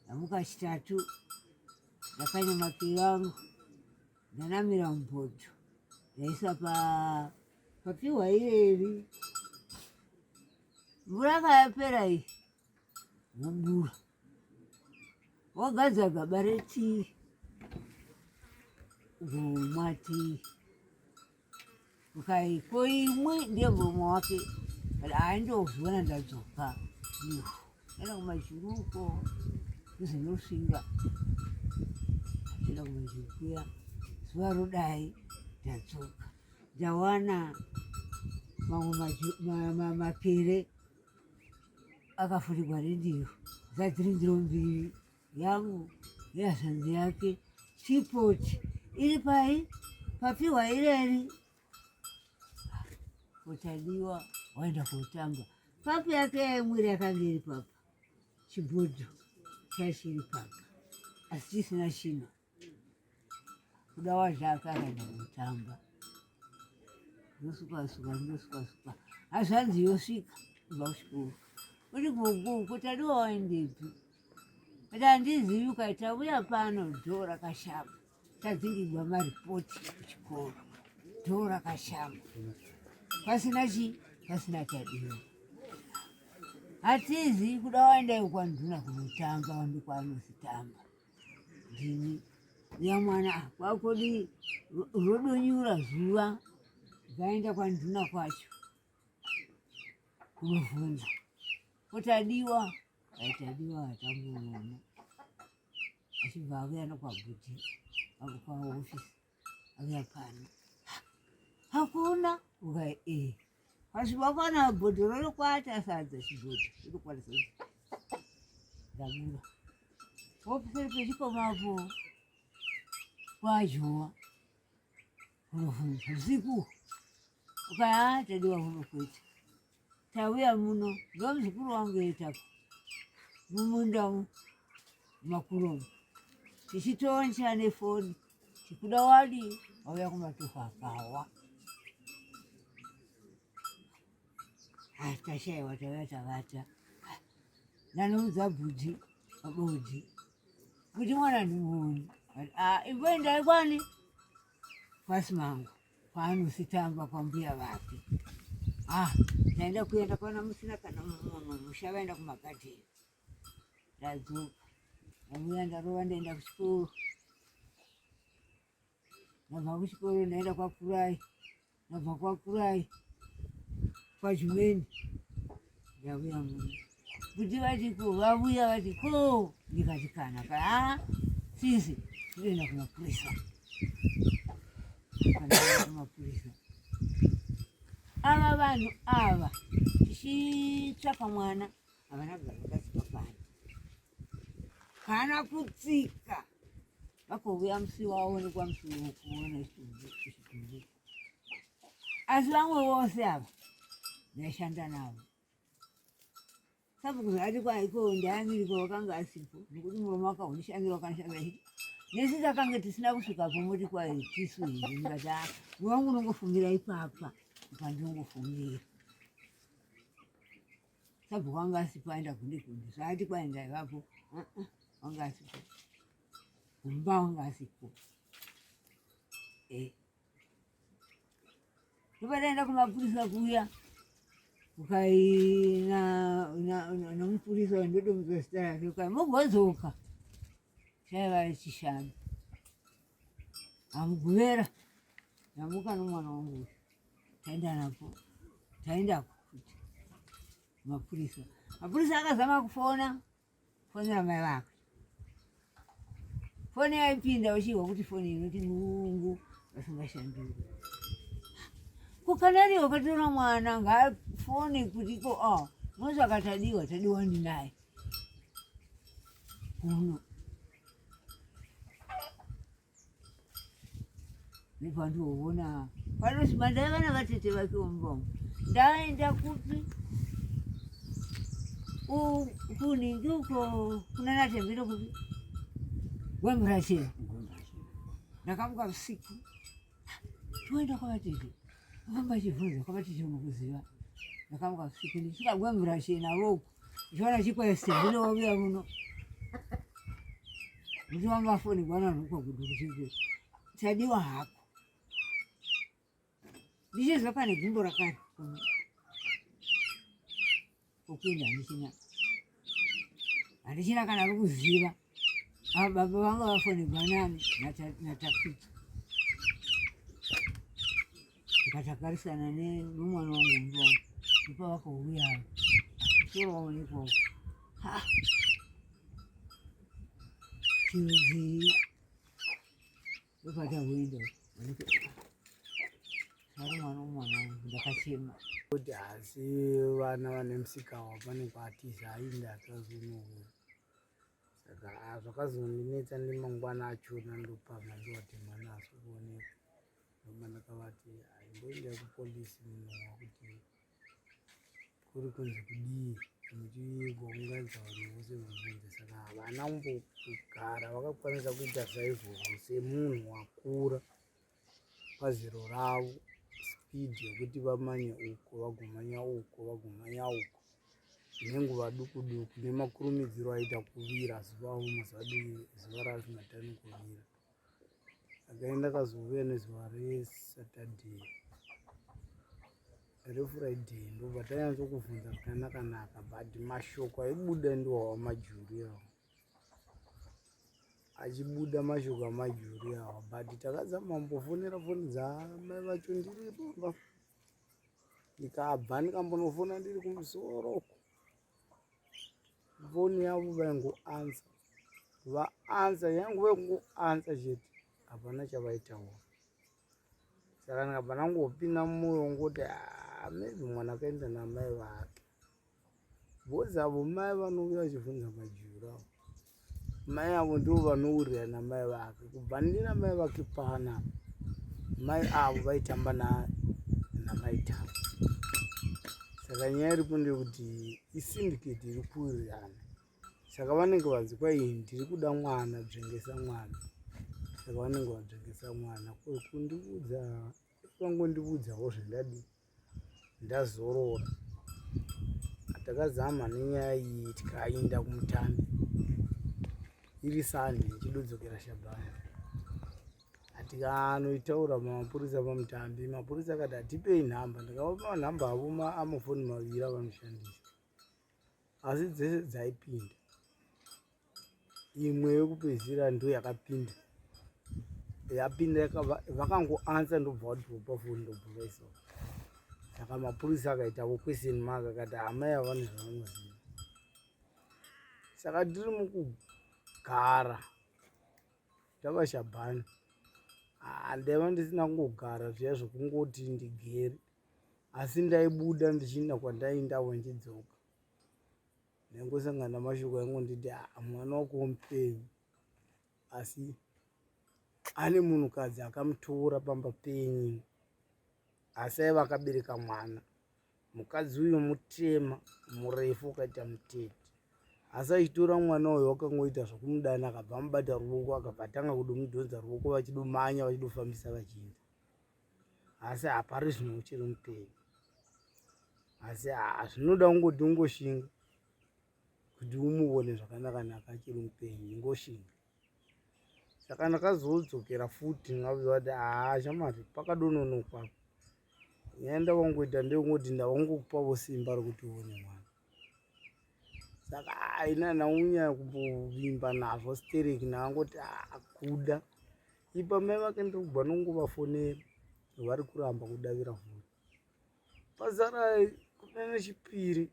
ndamuka chitatu ndakanyama kiwangu ndanamira mubhodho ndaisa papiwa ireri. Mvura kayapera iyi wobura wagadza gaba retii ngomwa tii ukaiko imwe ndiye muromo wake aindozviona ndadzoka enda kuMazvihuko kuzinosvinga achienda kuMazvihukuya zuva rodai ndadzoka ndawana mamwe mapere akafurirwa rendiro dzadziri ndiro mbiri yangu nehazanzi yake chipoti iri pai papiwa ireri. Kutadiwa waenda kutamba papi yake yaimwiri yakanga iri papa chibhodho chachiri papa asi chisina shina kuda wazvake akaenda kutamba ndosukasuka hazvanzi yosvika kubva kuchikoro kuti gogo kutadiwa waendepi kuti handizivi. Ukaita uya pano dhoo rakashama tadzingirwa maripoti kuchikoro dhoo rakashama pasina chi pasina Tadiwa. Hatizi kuda waendayo kwanduna kunotamba wandi kwaanozitamba ndini ya mwana kwakodi rodonyura zuva vaenda kwanduna kwacho kunobvunza kutadiwa aitadiwa atamboona achibva auya nokwabhudhi kwaofisi auya pano hakuna ukai pasviba kwana bhodho rorokwata sadza chibhodho irokwanisa ndabura wopiseri pechikomapo kwajowa unobvunza usiku ukaya Tadiwa unokwete tauya muno ndomuzukuru wangu eitapo mumunda makuromo tichitoncha nefoni tikuda wadi wauya kumatofa akawa tashayiwa tauya tavata ndanoudza bhudhi abodhi kuti mwana ndimuoni imboendai kwani pasi mangu kwaanositamba kwambuya vake ndaenda kuenda kwana musina kana mumono musha vaenda kumagadheni ndadzoka ndamuya ndarova ndaenda kuchikoro ndabva kuchikoro ndaenda kwakurai ndabva kwakurai kwajumeni ndauya muno kuti vatiko vavuya vatiko ndikati kana sisi tinoenda kumapurisa kumapurisa ava vanhu ava tichitsvaka mwana havana kugara vakasipa pano kana kutsika vakouya musi wavo nekwamusi wokuona chitumbi asi vamwe vose ava ndaishanda navo sabukuzi ati kwaiko ndayamiriko wakanga asipo nekuti muromo wakaundishandira wakanishandira hii nesi takanga tisina kusvika pomoti kwai tisu here ndikati muwangu unongofumira ipapa ukandingofumira sabhuku wanga asipo aenda kundikunde zvaati kwaenda ivapo wanga asipo kumba wanga asipo ndopataenda kumapurisa kuya ukai nomupurisa wendodomuza zita rake ukai mogodzoka chaiva chishanu amuguvera ndamuka nomwana wangu taenda napo taendako kuti mapurisa akazama kufona fonera mai vake foni yaipinda uchihwa kuti foni inoti mulungu vasingashanduri kukanariwo katora mwana ngafoni kutiko mozvaka Tadiwa ndinaye uno nepandiwoona panosima ndaiva navatete vake vomubamo ndaenda kupi kuningi uko kuna natembiro kupi wemurachero ndakamuka usiku toenda kwavatete akamba chivhunza kwavatete unokuziva ndakamuka usiku ndisvika gwemurachena voko ndichiona chikwese ndinovavuya muno kuti wangafoni bwana nokugurwa kuchibve chadiwa hako ndichizva pane gumbo rakari ukuenda handichina kana rokuziva baba vanga vafonegwa nani natapita tikatakarisana nomwana wangu muvana ipa vakauya musoro waonekwa chirudziya ndopatakuenda ari mwana womwana wangu ndakachema kuti asi vana vane musikawa pane kwatiza ainde akazonowo saka zvakazondinetsa nemangwana achona ndopama ndoti mwana asikuoneka ndoba ndakavati aimboenda kupolisi munhu wakuti kuri kunzi kudii muchigounganidza vanhu vose vamubvunze saka havana kumbogara vakakwanisa kuita saizvozvo semunhu wakura pazero ravo spidi yekuti vamanye uko vagumanya uko vagumanya uko nenguva duku duku nemakurumidziro aita kuvira zuva zuva rasingatani kuvira akaenda kazovuya nezuva resatadhei refriday ndobva tanyatso zvakanaka but mashoko aibuda ndiwo wamajuri awo achibuda mashoko amajuri awo but takazama mbofonera foni dzamai vacho ndiripo ndikabva ndikambonofona ndiri kumusoro foni yavo vaingoansa vaansa yangu vaingoansa chete hapana chavaitaura saka ndikabva ndangopinda mumwoyo ngoti maybe mwana akaenda namai vake bhozi avo mai vanouya vachibvunza majuru avo mai avo ndivo vanourira namai vake kubva ndina mai vake pana mai avo vaitamba namai tavo saka nyaya iripo ndekuti isindiketi iri kuwirirana saka vanenge vanzi kwai ndiri kuda mwana dzvengesa mwana saka vanenge vadzvengesa mwana kundiudza vakangondibudzawo zvendadi ndazorora takazama nenyaya iyi tikaenda kumutambi iri sande ichidodzokera shabhani tikanoitaura mapurisa pamutambi mapurisa akati hatipei nhamba ndikavapa nhamba avo amafoni maviri avanoshandisa asi dzese dzaipinda imwe yekupedzisira ndo yakapinda yapinda vakangoansa ndobva wadhiropa foni ndobva vaisao saka mapurisa akaitawo question mark akati amai havane zvavanoziva saka tiri mukugara tavashabhani handaiva ndisina kungogara zviya zvokungoti ndigere asi ndaibuda ndichiinda kwandaindawo ndichidzoka ndaingosangana mashoko aingonditi mwana wako mupenyu asi ane munhukadzi akamutora pamba penyu asi aiva akabereka mwana mukadzi uyu mutema murefu ukaita mutete asi achitora mwana uyu wakangoita zvokumudana akabva amubata ruoko akabva atanga kudomudhonza ruoko vachidomanya vachidofambisa vachienda asi hapari zvino uchiri mupenyu asi zvinoda kungoti ungoshinga kuti umuone zvakanaka achiri mupenyu ingoshinga saka ndakazodzokera futi ndikavati shamari pakadononokwa nyaenda wangoita ndeyekungoti ndawangokupawo simba rokuti uone mwana saka inana unyaya kumbovimba nazvo stereki naangoti kuda ipa mai vake ndokubva nongovafonera vari kuramba kudavira foni pazara kuda nechipiri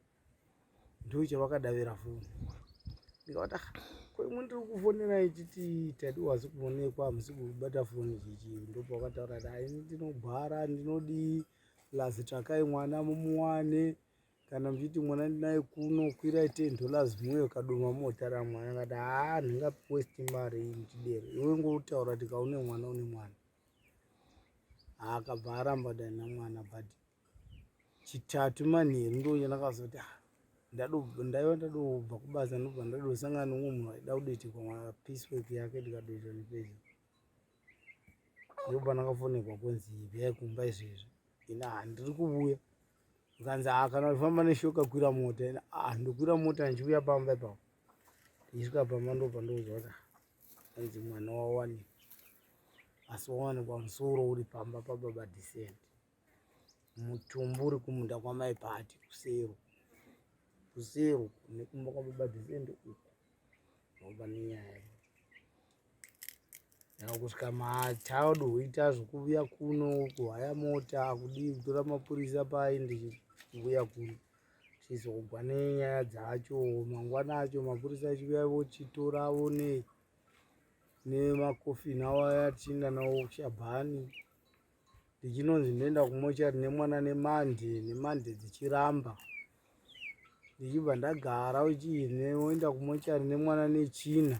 ndo chavakadavira foni ndikavati kwemwe ndiri kufonera ichiti tadiwasi kuonekwa hamusi kubata foni chichi ndopa vakataura kuti aini ndinogwara ndinodi lazitsvakai mwana mumuwane kana muchiti mwana ndinaye kuno kwirai $10 mwoyo kadoma mota ramwana akati ndingapwesti mari iyi muchidero iwe ngoutaura kuti kaune mwana une mwana akabva aramba dani namwana but chitatu manheru ndo chandakazoti ndaiva ndadobva kubasa ndobva ndadosangana nomwe munhu aida kudetikwa mapiecework yake ndikadoita nepedyo ndobva ndakafonekwa kunzi viyai kumba izvezvi ina handiri kuuya ukanzi kana uchifamba neshoka kwira mota ndokwira mota ndichiuya pamba ipapo ndichisvika pamba ndobva ndoudzwa kuti anzi mwana wawanikwa, asi wawanikwa musoro uri pamba pababa descent, mutumbi uri kumunda kwamai pati kusero nekumba kwababa descent uku ndoba nenyaya kusvika mataudu huita zvekuuya kuno kuhaya mota kudii kutora mapurisa painde kuuya kuno chizogwa nenyaya dzacho. Mangwana acho mapurisa achiuya vochitoravo nemakofini avo atinda nawo Shabhani, ndichinonzi ndoenda kumochari nemwana nemande dzichiramba, ndichibva ndagara uchine woenda kumochari nemwana nechina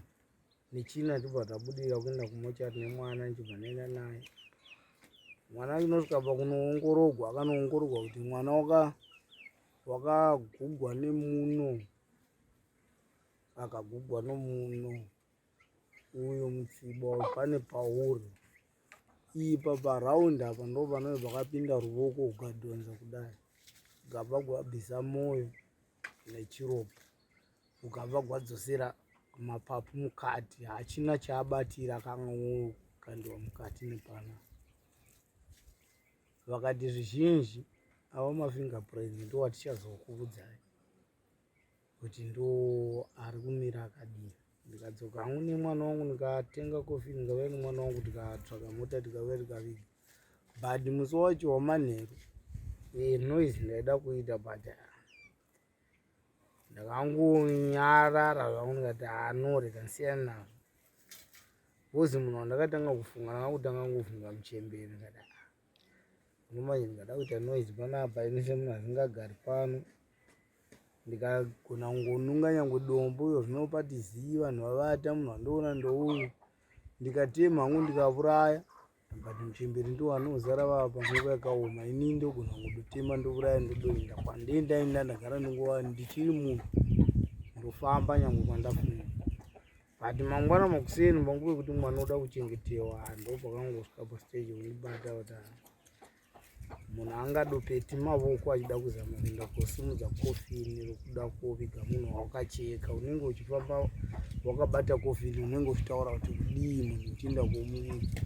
ndibva tabudira kuenda kumochari nemwana ndichibva ndaenda naye. Mwana chinosvika pakunoongororwa, akanoongororwa kuti mwana wakagugwa nemuno, akagugwa nomuno uyu mutsiba pane pauri ipa paraundi apa ndo panoi pakapinda ruoko ukadhonza kudai ukabva gwabvisa mwoyo nechiropa ukabva gwadzosera mapapu mukati, hachina chaabatira kangangokandiwa mukati nepana. Vakati zvizhinji ava mafingerprints ndo watichazokuudzai kuti ndo ari kumira akadii. Ndikadzoka hangu nemwana wangu ndikatenga kofi ndikauya nemwana wangu tikatsvaga mota tikauya tikaviga, but musi wacho wamanheru noise ndaida kuita but ndakangonyarara zvangu ndikati no rega ndisiyane nazvo, bhozi munhu wandakatanga kufunga ndakangotanga ngofunga muchembere ndikati nomanje ndingada kuita noise panapa ini semunhu asingagari pano, ndikagona kungonunga nyangwe dombo iyo zvinopatizivi vanhu vavata munhu wandoona ndouyu, ndikatema hangu ndikauraya, but muchemberi ndo vanozara vava panguva yakaoma, ini ndogona kundotema ndouraya ndodoenda kwandendaenda ndagara ndongova ndichiri munhu ndofamba nyangwe kwandafunga. But mangwana makuseni panguva yekuti mwana oda kuchengetewa ndopakangosvika pastage kundibata kuti munhu angadopeti mavoko achida kuzama kuenda kosimudza kofini rokuda koviga munhu wakacheka, unenge uchifamba wakabata kofini unenge uchitaura kuti kudii munhu uchienda komuviga.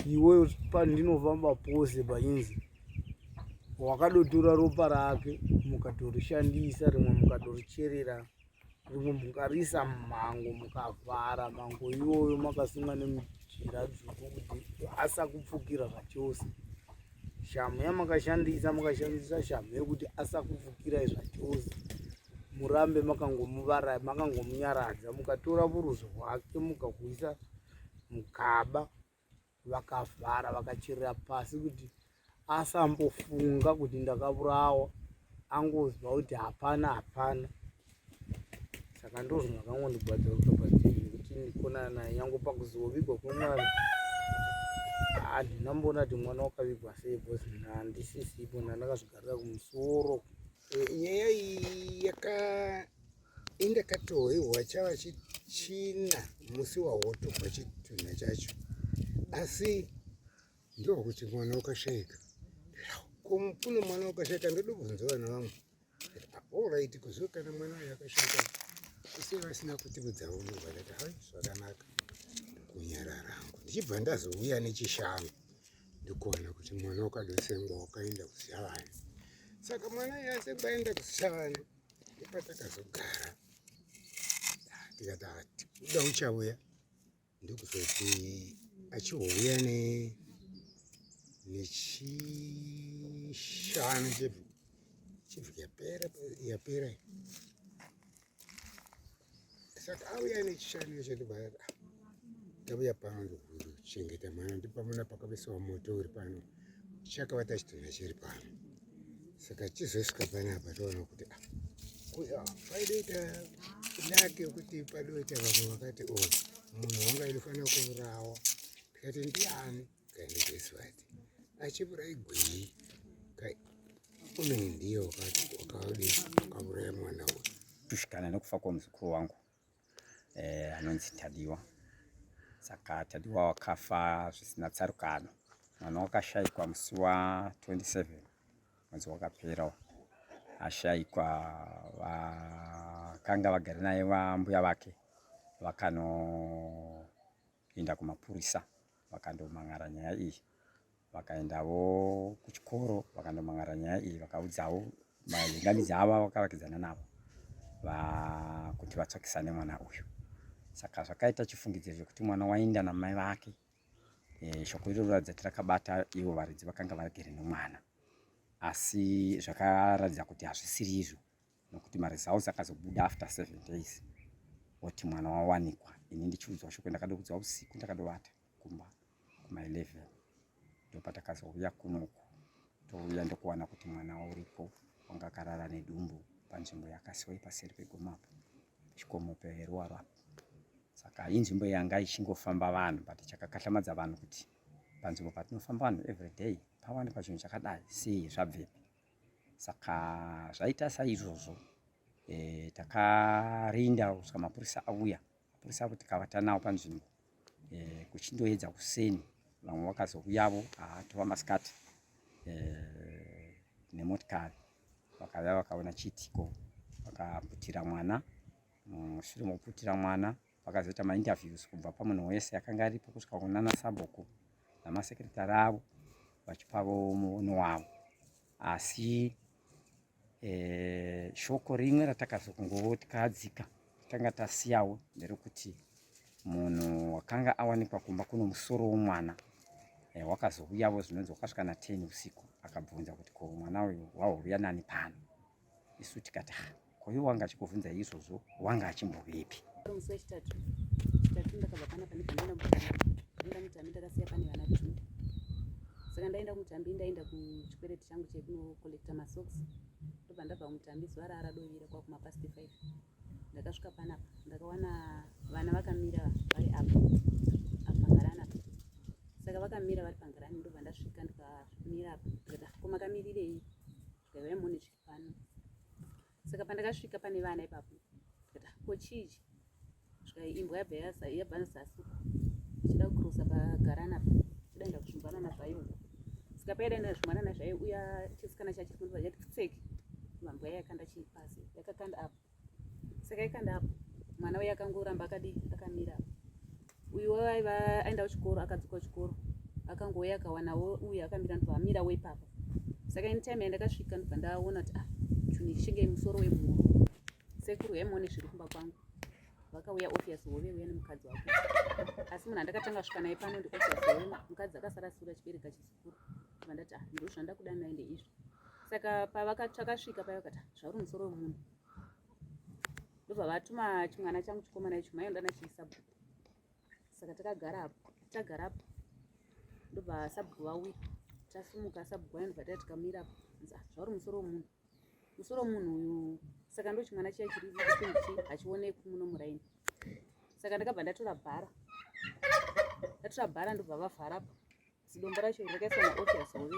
Iwe pandinofamba pose painzi wakadotora ropa rake mukatorishandisa, rimwe mukatoricherera, rimwe mukariisa mumhango mukavhara mhango iyoyo makasunga nemujira dzvuku kuti asakupfukira zvachose. Shamu yamakashandisa shamu yekuti asakupfukirai zvachose, murambe makangomunyaradza, mukatora buruzo hwake mukakuisa mukaba vakavhara vakacherera pasi kuti asambofunga kuti ndakaburawa, angozwa kuti hapana. Saka ndozvo makangondigwadza kukapatii kuti ndikonana naye nyange pakuzovigwa kwemwana handinamboona kuti mwana wakavigwa sei, bhozi handisisipo ndandakazvigarira kumusoro. Nyaya iyi indakatohwewa chava china musi wahotogwa chitunha chacho, asi ndokuti mwana wakashayika. Kuno mwana wakashayika ndoda kubvunza vanhu vamwe allright kuziva kana mwana wayo akashayika asi vasina kutiudza unobva ndati hai zvakanaka, kunyarara hangu ndichibva ndazouya nechishango ndikuona kuti mwana wakadosengwa wakaenda kuZvishavane. Saka mwana yasengwa aenda kuZvishavane ndopatakazogara tikati hati uda uchauya, ndokuzoti achihouya nechishanu chivhu yapera. Saka auya nechishanu yacho ndibva tauya pano ndokuchengeta mwana, ndipamona pakavisiwa moto uri pano chakavata chitunha chiri pano. Saka chizosvika panapa taona kuti paidoita nake kuti padoita vamwe vakati munhu wanga inofanira kuurawa. Tikati ndiani? Kaindegezwati achiurai gwii unenge ndiye wakauraya mwana uyu. Kusvikana nekufa kwemuzukuru wangu anonzi Tadiwa. Saka Tadiwa wakafa zvisina tsarukano. Mwana wakashayikwa musi wa27 mwedzi wakapera. Ashayikwa vakanga vagara naye ambuya vake kuenda kumapurisa vakandomangara nyaya iyi, vakaendawo kuchikoro vakandomangara nyaya iyi, vakaudzawo mahingamidzi ava vakavakidzana navo kuti vatsvakisane mwana uyu. Saka zvakaita chifungidziro chekuti mwana waenda namai vake. Shoko iro rinoratidza kuti rakabata ivo varidzi vakanga vagere nomwana, asi zvakaratidza kuti hazvisiri izvo, nokuti maresults akazobuda after 7 days oti mwana wawanikwa. Ini ndichiudzwa shoko ndakadoudzwa usiku ndakadovata kumba kuma11 ndopatakazouya kunoku, touya ndokuwana kuti mwana uripo wanga akarara nedumbu panzvimbo yakasiwa paseri pegomapo chikomo peruwaro apo. Saka inzvimbo yanga ichingofamba vanhu, but chakakatlamadza vanhu kuti panzvimbo patinofamba vanhu everyday pawanikwa chinhu chakadai sei, zvabvepi? Saka zvaita saizvozvo takarinda kusvika mapurisa auya. Mapurisa kuti tikavata nawo panzvimbo kuchindoedza kuseni, vamwe vakazouyavo tova masikati nemotikari, vakauya vakaona chiitiko, vakaputira mwana. Mushure mokuputira mwana vakazoita mainterviews kubva pamunhu wese akanga aripo kusvika kunana sabhuku namasekretari avo vachipavo muono wavo. Asi shoko rimwe ratakazokungovo tikadzika tanga tasiyawo nderekuti munhu wakanga awanikwa kumba kuno musoro womwana wakazouyavo zvinonzi wakasvika na10 usiku, akabvunza kuti ko mwana uyu wauya nani pano. Isu tikati koiwo wanga achikubvunza izvozvo wanga achimbovepi? Musi wechitatu ndakabva pana ndaenda mutambi ndakasiya pane vana 2. Saka ndaenda kumutambi, ndaenda kuchikwereti changu chekunokolekta masocks. Ndobva ndabva mutambi zuva radovira kwa kuma past 5. Ndakasvika panapa ndakawana vana vakamira vari apa pangarani apa. Saka vakamira vari pangarani, ndobva ndasvika ndikamira apa ndikati ko makamirirei? Zvika vaimone zviri pano. Saka pandakasvika pane vana ipapo ndikati ko chichi? Svika imbwa yabva zasuka ichida kukurosa pagarani apa ichidaenda kuzvimbanana zvayo. Saka paidaenda kuzvimbanana zvayo, uya chisikana chachiri kundibva chati pfeke, mambwa yakanda chii pasi, yakakanda apo. Saka yakanda apo, mwana uya akangoramba akamira apo. Uyu aiva aenda kuchikoro, akadzoka kuchikoro akangouya akawanawo uyu akamira, ndobva amirawo ipapo. Saka ini time yandakasvika ndobva ndaona kuti chuni chinge musoro wemunhu. Sekuru yaimone zviri kumba kwangu, vakauya office hove uya nemukadzi wake. Asi munhu andakatanga kusvika naye pano ndioffice hove, mukadzi akasara sura chibereka chizukuru. Ndobva ndati ndozvandakuda naende izvi. Saka pavakasvika paya vakati zvauri musoro wemunhu. Ndobva vatuma chimwana changu chikomana icho mayo ndanachiisa bhuku. Saka takagara apo ndobva sabhuku vauya, tasumuka sabhuku vayo ndobva tikamira apo zvauri musoro wemunhu. Musoro wemunhu uyu. Saka ndo chimwana chiya chiri kuchi hachionekwi muno muraini. Saka ndakabva ndatora bhara ndobva vavhara apo. Zidombo racho rakaiswa naoffice hove.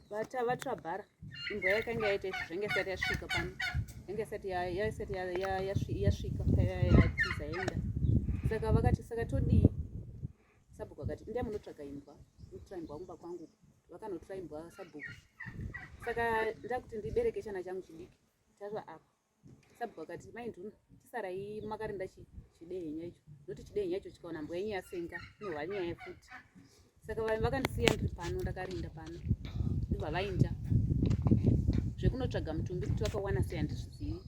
Vatora bhara, imbwa yakanga yaita izvi zvanga isati yasvika pano, yanga isati yasvika yatiza yaenda. Saka vakati saka todii? Sabhuku akati ndiye munotsvaga imbwa, munotora imbwa kumba kwangu. Vakanotora imbwa sabhuku. Saka ndakuti ndibereke chana changu chidiki tasva apa. Sabhuku akati maindunu tisarai makarinda chidehenya icho, noti chidehenya icho chikaona mbwa yenyu yasenga inohwa nyaya futi. Saka vakandisiya ndiri pano, ndakarinda pano ndobva vainda zvekunotsvaga mutumbi kuti vakawana sei handizvizivi.